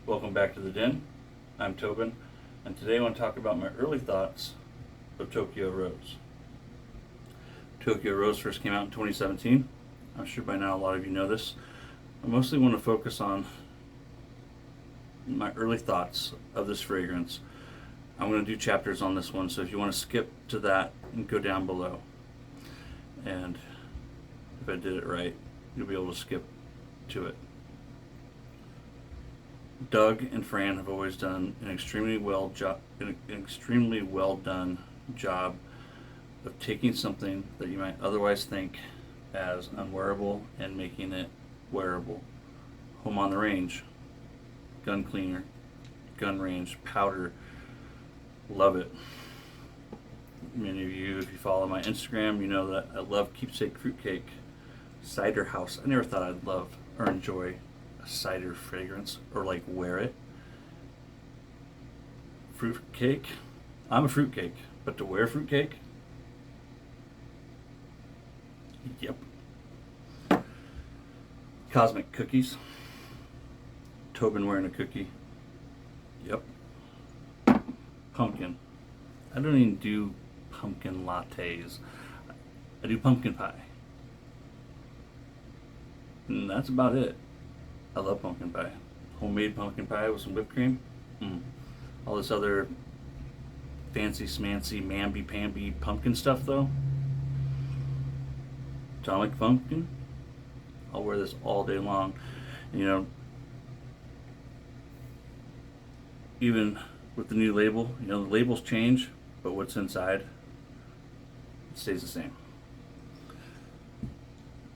Welcome back to the Den. I'm Tobin, and today I want to talk about my early thoughts of Tokyo Rose. Tokyo Rose first came out in 2017. I'm sure by now a lot of you know this. I mostly want to focus on my early thoughts of this fragrance. I'm going to do chapters on this one, so if you want to skip to that and go down below, and if I did it right, you'll be able to skip to it. Doug and Fran have always done an extremely well done job of taking something that you might otherwise think as unwearable and making it wearable. Home on the range, gun cleaner, gun range, powder, love it. Many of you, if you follow my Instagram, you know that I love Keepsake Fruitcake Cider House. I never thought I'd love or enjoy cider fragrance or like wear it. Fruitcake, I'm a fruitcake, but to wear fruitcake, yep. Cosmic cookies, Tobin wearing a cookie, yep. Pumpkin, I don't even do pumpkin lattes, I do pumpkin pie, and that's about it. I love pumpkin pie. Homemade pumpkin pie with some whipped cream. All this other fancy smancy mamby-pamby pumpkin stuff though. Atomic pumpkin. I'll wear this all day long. And, you know, even with the new label, you know, the labels change, but what's inside stays the same.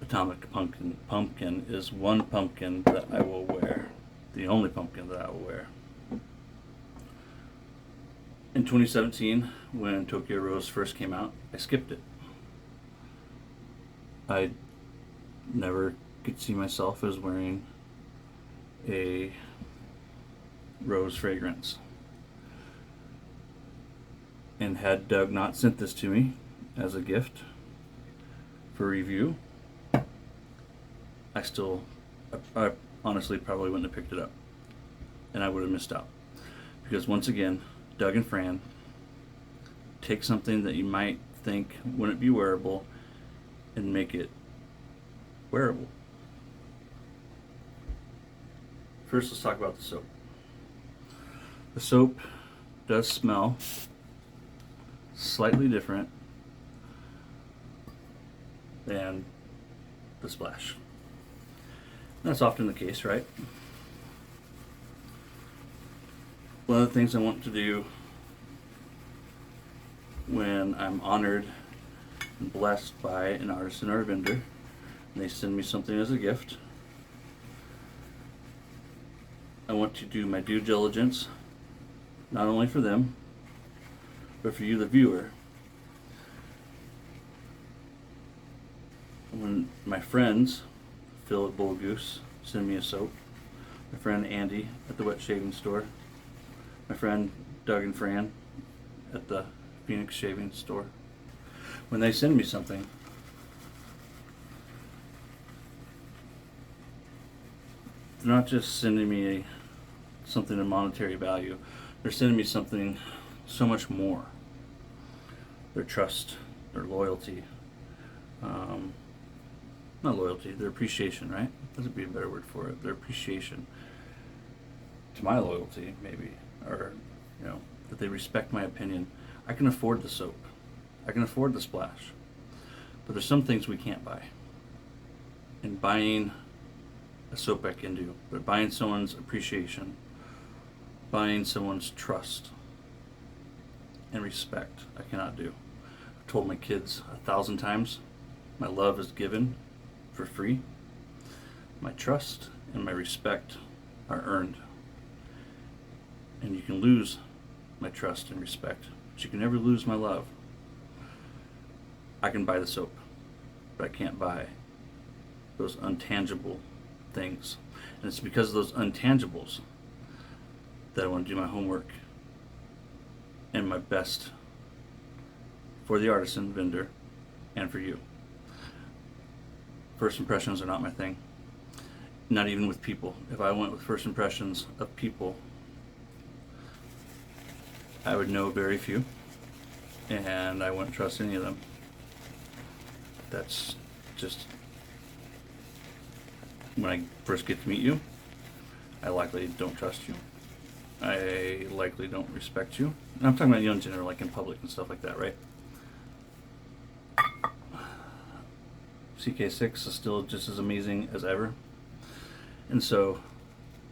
Atomic pumpkin is one pumpkin that I will wear. The only pumpkin that I will wear. In 2017, when Tokyo Rose first came out, I skipped it. I never could see myself as wearing a rose fragrance. And had Doug not sent this to me as a gift for review, I honestly probably wouldn't have picked it up, and I would have missed out. Because once again, Doug and Fran take something that you might think wouldn't be wearable and make it wearable. First, let's talk about the soap. The soap does smell slightly different than the splash. That's often the case, right? One of the things I want to do when I'm honored and blessed by an artisan or a vendor, and they send me something as a gift, I want to do my due diligence, not only for them, but for you, the viewer. When my friends Phil at Bull Goose send me a soap, my friend Andy at the wet shaving store, my friend Doug and Fran at the Phoenix shaving store, when they send me something, they're not just sending me something of monetary value, they're sending me something so much more. Their trust, their loyalty, not loyalty, their appreciation, right? That would be a better word for it. Their appreciation to my loyalty, maybe, or, you know, that they respect my opinion. I can afford the soap. I can afford the splash. But there's some things we can't buy. And buying a soap I can do, but buying someone's appreciation, buying someone's trust and respect, I cannot do. I've told my kids 1,000 times, my love is given for free. My trust and my respect are earned. And you can lose my trust and respect, but you can never lose my love. I can buy the soap, but I can't buy those untangible things. And it's because of those untangibles that I want to do my homework and my best for the artisan vendor and for you. First impressions are not my thing. Not even with people. If I went with first impressions of people, I would know very few, and I wouldn't trust any of them. That's just, when I first get to meet you, I likely don't trust you. I likely don't respect you. And I'm talking about you in general, like in public and stuff like that, right? CK6 is still just as amazing as ever. And so,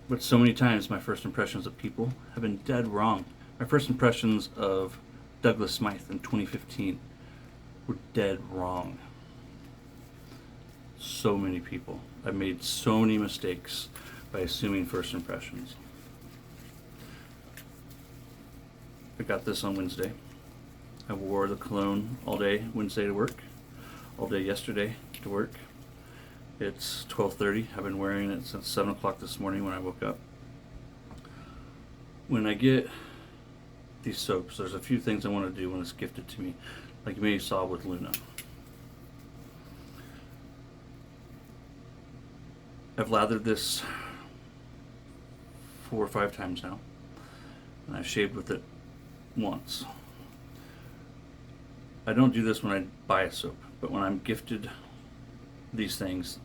but so many times my first impressions of people have been dead wrong. My first impressions of Douglas Smythe in 2015 were dead wrong. So many people. I've made so many mistakes by assuming first impressions. I got this on Wednesday. I wore the cologne all day Wednesday to work, all day yesterday to work. It's 12:30. I've been wearing it since 7 o'clock this morning when I woke up. When I get these soaps, there's a few things I want to do when it's gifted to me, like you maybe saw with Luna. I've lathered this 4 or 5 times now, and I've shaved with it once. I don't do this when I buy a soap, but when I'm gifted these things,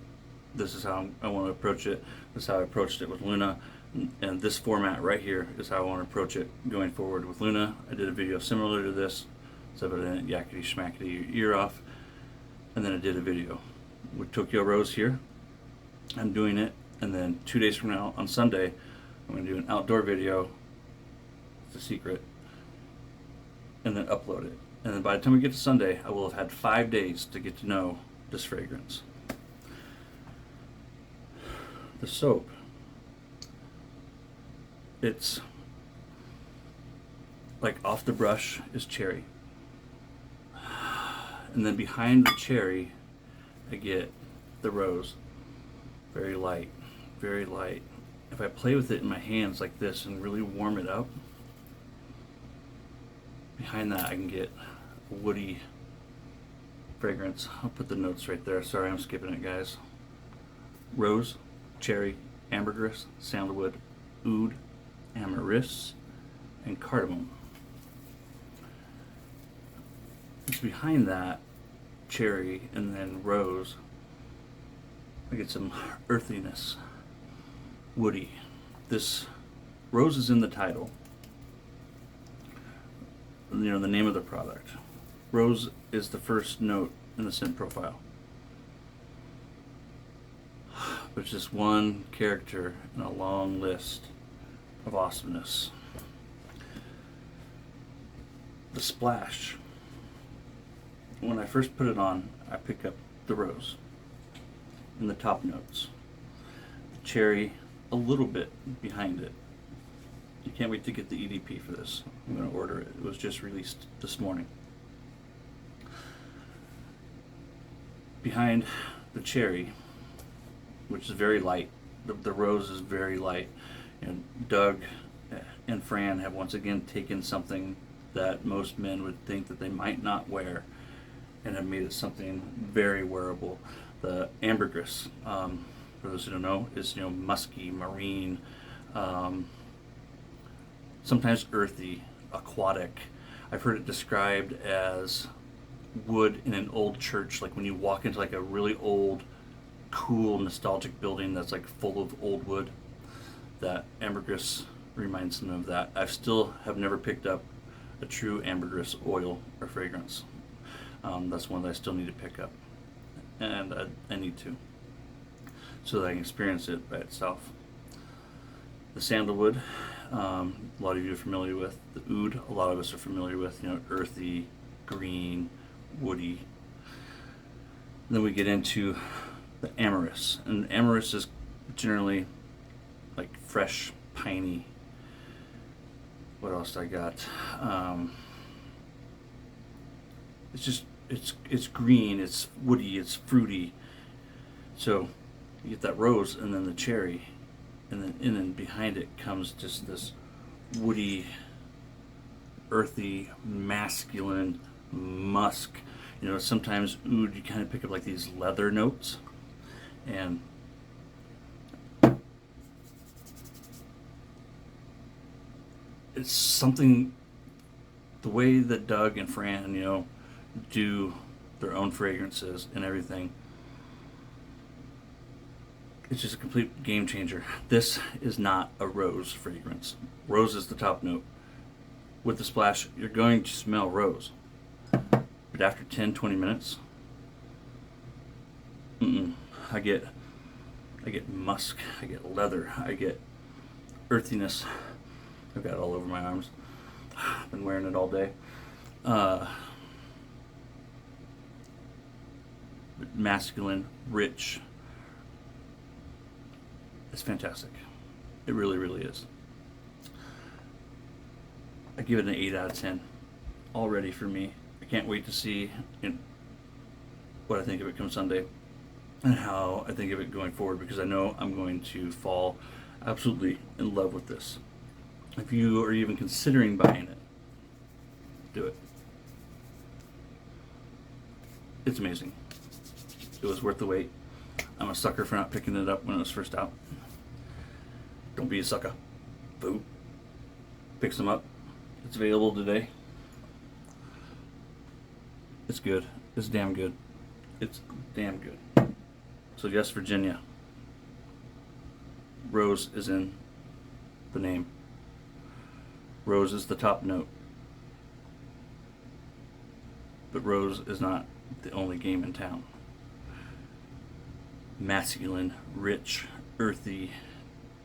this is how I want to approach it. This is how I approached it with Luna, and this format right here is how I want to approach it going forward with Luna. I did a video similar to this, so I didn't yakety schmackety your ear off, and then I did a video with Tokyo Rose here. I'm doing it, and then 2 days from now on Sunday, I'm going to do an outdoor video. It's a secret, and then upload it. And then by the time we get to Sunday, I will have had 5 days to get to know this fragrance. The soap, it's like off the brush is cherry, and then behind the cherry I get the rose. Very light, very light. If I play with it in my hands like this and really warm it up, behind that I can get a woody fragrance. I'll put the notes right there. Sorry, I'm skipping it, guys. Rose, cherry, ambergris, sandalwood, oud, amyris, and cardamom. It's behind that cherry and then rose. I get some earthiness, woody. This rose is in the title. You know, the name of the product. Rose is the first note in the scent profile. But it's just one character in a long list of awesomeness. The splash. When I first put it on, I pick up the rose in the top notes. The cherry a little bit behind it. You can't wait to get the EDP for this. I'm going to order it. It was just released this morning. Behind the cherry, which is very light, the rose is very light. And Doug and Fran have once again taken something that most men would think that they might not wear and have made it something very wearable. The ambergris, for those who don't know, is musky, marine, sometimes earthy, aquatic. I've heard it described as wood in an old church, like when you walk into like a really old, cool, nostalgic building that's like full of old wood. That ambergris reminds me of that. I still have never picked up a true ambergris oil or fragrance. That's one that I still need to pick up, and I need to, so that I can experience it by itself. The sandalwood, a lot of you are familiar with. The oud, a lot of us are familiar with. Earthy, green, woody. And then we get into the amyris, and amyris is generally like fresh, piney. What else I got? It's green, it's woody, it's fruity. So you get that rose and then the cherry, and then behind it comes just this woody, earthy, masculine musk. Sometimes oud, you kind of pick up like these leather notes, and it's something, the way that Doug and Fran, do their own fragrances and everything. It's just a complete game changer. This is not a rose fragrance. Rose is the top note. With the splash, you're going to smell rose. But after 10-20 minutes, I get musk, I get leather, I get earthiness. I've got it all over my arms. I've been wearing it all day. Masculine, rich. It's fantastic. It really, really is. I give it an 8 out of 10 already for me. I can't wait to see what I think of it come Sunday and how I think of it going forward, because I know I'm going to fall absolutely in love with this. If you are even considering buying it, do it. It's amazing. It was worth the wait. I'm a sucker for not picking it up when it was first out. Don't be a sucker. Boo. Picks them up. It's available today. It's good. It's damn good. It's damn good. So yes, Virginia. Rose is in the name. Rose is the top note. But rose is not the only game in town. Masculine, rich, earthy,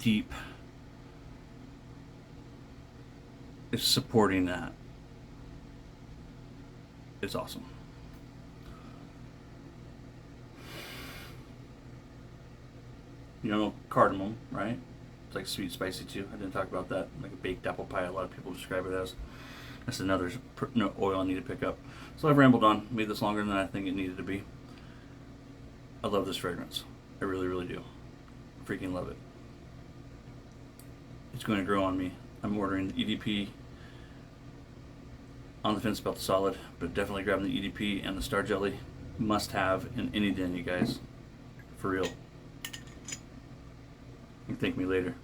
deep is supporting that. It's awesome. Cardamom, right? It's like sweet, spicy too. I didn't talk about that. Like a baked apple pie, a lot of people describe it as. That's another oil I need to pick up. So I've rambled on, made this longer than I think it needed to be. I love this fragrance. I really, really do. Freaking love it. It's going to grow on me. I'm ordering the EDP. On the fence about the solid, but definitely grabbing the EDP and the Star Jelly. Must have in any den, you guys. For real. You can thank me later.